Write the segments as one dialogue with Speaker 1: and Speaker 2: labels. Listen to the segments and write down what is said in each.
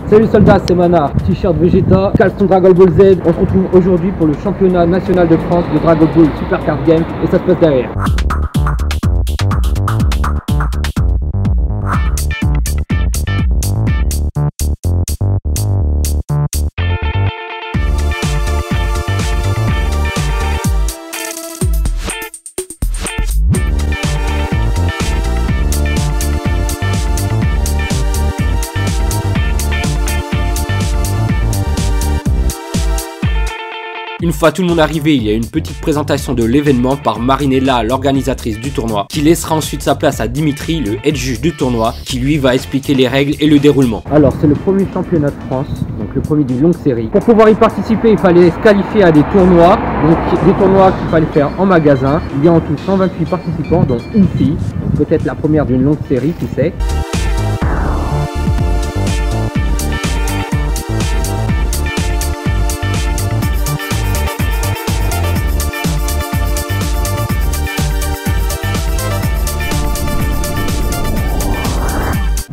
Speaker 1: Salut soldats, c'est Mana, t-shirt Vegeta, caleçon Dragon Ball Z. On se retrouve aujourd'hui pour le championnat national de France de Dragon Ball Super Card Game et ça se passe derrière.
Speaker 2: Une fois tout le monde arrivé, il y a une petite présentation de l'événement par Marinella, l'organisatrice du tournoi, qui laissera ensuite sa place à Dimitri, le head juge du tournoi, qui lui va expliquer les règles et le déroulement.
Speaker 1: Alors c'est le premier championnat de France, donc le premier d'une longue série. Pour pouvoir y participer, il fallait se qualifier à des tournois, donc des tournois qu'il fallait faire en magasin. Il y a en tout 128 participants, dont une fille, donc peut-être la première d'une longue série, qui sait.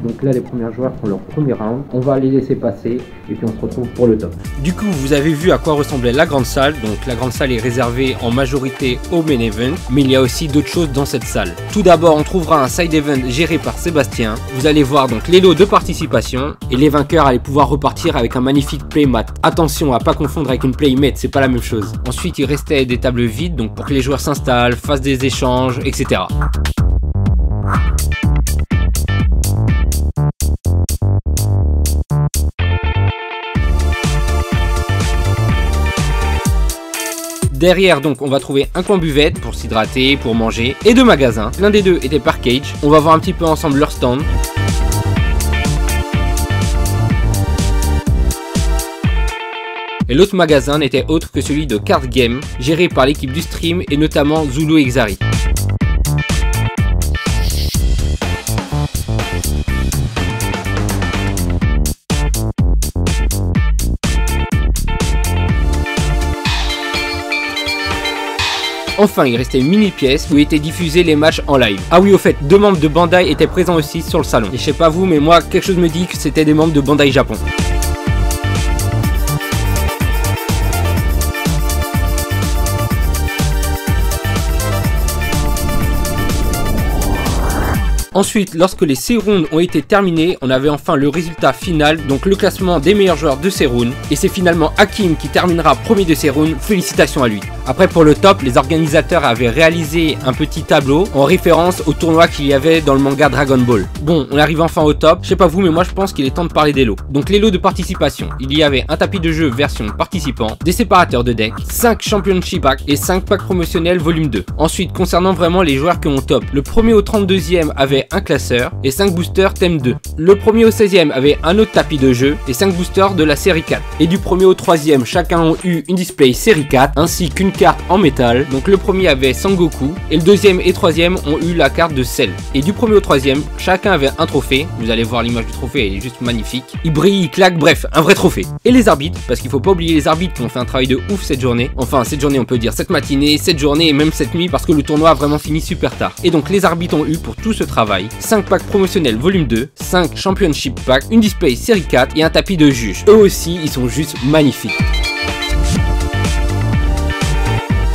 Speaker 1: Donc là les premiers joueurs font leur premier round, on va les laisser passer et puis on se retrouve pour le top.
Speaker 2: Du coup vous avez vu à quoi ressemblait la grande salle, donc la grande salle est réservée en majorité au main event, mais il y a aussi d'autres choses dans cette salle. Tout d'abord on trouvera un side event géré par Sébastien, vous allez voir donc les lots de participation et les vainqueurs allaient pouvoir repartir avec un magnifique playmat. Attention à pas confondre avec une playmate, c'est pas la même chose. Ensuite il restait des tables vides donc pour que les joueurs s'installent, fassent des échanges, etc. Derrière donc on va trouver un coin buvette pour s'hydrater, pour manger et deux magasins. L'un des deux était par cage. On va voir un petit peu ensemble leur stand. Et l'autre magasin n'était autre que celui de Card Game, géré par l'équipe du stream et notamment Zulu et Xari. Enfin, il restait une mini pièce où étaient diffusés les matchs en live. Ah oui, au fait, deux membres de Bandai étaient présents aussi sur le salon. Et je sais pas vous, mais moi, quelque chose me dit que c'était des membres de Bandai Japon. Ensuite, lorsque les 6 rounds ont été terminés, on avait enfin le résultat final, donc le classement des meilleurs joueurs de ces rounds. Et c'est finalement Hakim qui terminera premier de ces rounds, félicitations à lui. Après pour le top, les organisateurs avaient réalisé un petit tableau en référence au tournoi qu'il y avait dans le manga Dragon Ball. Bon, on arrive enfin au top, je sais pas vous mais moi je pense qu'il est temps de parler des lots. Donc les lots de participation, il y avait un tapis de jeu version participant, des séparateurs de deck, 5 championship packs et 5 packs promotionnels volume 2. Ensuite, concernant vraiment les joueurs qui ont top, le premier au 32e avait un classeur et 5 boosters thème 2. Le premier au 16e avait un autre tapis de jeu et 5 boosters de la série 4. Et du premier au 3e, chacun ont eu une display série 4 ainsi qu'une carte en métal. Donc le premier avait Sangoku et le deuxième et troisième ont eu la carte de Cell. Et du premier au troisième, chacun avait un trophée. Vous allez voir l'image du trophée, elle est juste magnifique. Il brille, il claque, bref, un vrai trophée. Et les arbitres, parce qu'il faut pas oublier les arbitres qui ont fait un travail de ouf cette journée. Enfin cette journée on peut dire cette matinée, cette journée et même cette nuit parce que le tournoi a vraiment fini super tard. Et donc les arbitres ont eu pour tout ce travail 5 packs promotionnels volume 2, 5 championship packs, une display série 4 et un tapis de juge. Eux aussi ils sont juste magnifiques.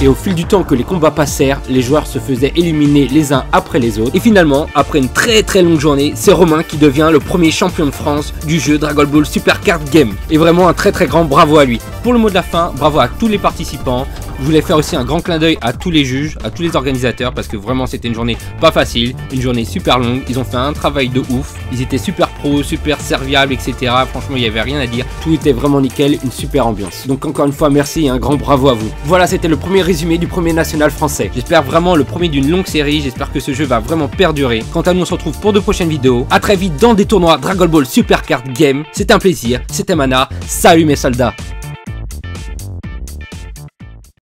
Speaker 2: Et au fil du temps que les combats passèrent, les joueurs se faisaient éliminer les uns après les autres. Et finalement, après une très longue journée, c'est Romain qui devient le premier champion de France du jeu Dragon Ball Super Card Game. Et vraiment un très grand bravo à lui. Pour le mot de la fin, bravo à tous les participants. Je voulais faire aussi un grand clin d'œil à tous les juges, à tous les organisateurs parce que vraiment c'était une journée pas facile, une journée super longue. Ils ont fait un travail de ouf, ils étaient super pros, super serviables, etc. Franchement il n'y avait rien à dire, tout était vraiment nickel, une super ambiance. Donc encore une fois merci et un grand bravo à vous. Voilà, c'était le premier résumé du premier national français. J'espère vraiment le premier d'une longue série, j'espère que ce jeu va vraiment perdurer. Quant à nous on se retrouve pour de prochaines vidéos, à très vite dans des tournois Dragon Ball Super Card Game. C'était un plaisir, c'était Mana, salut mes soldats.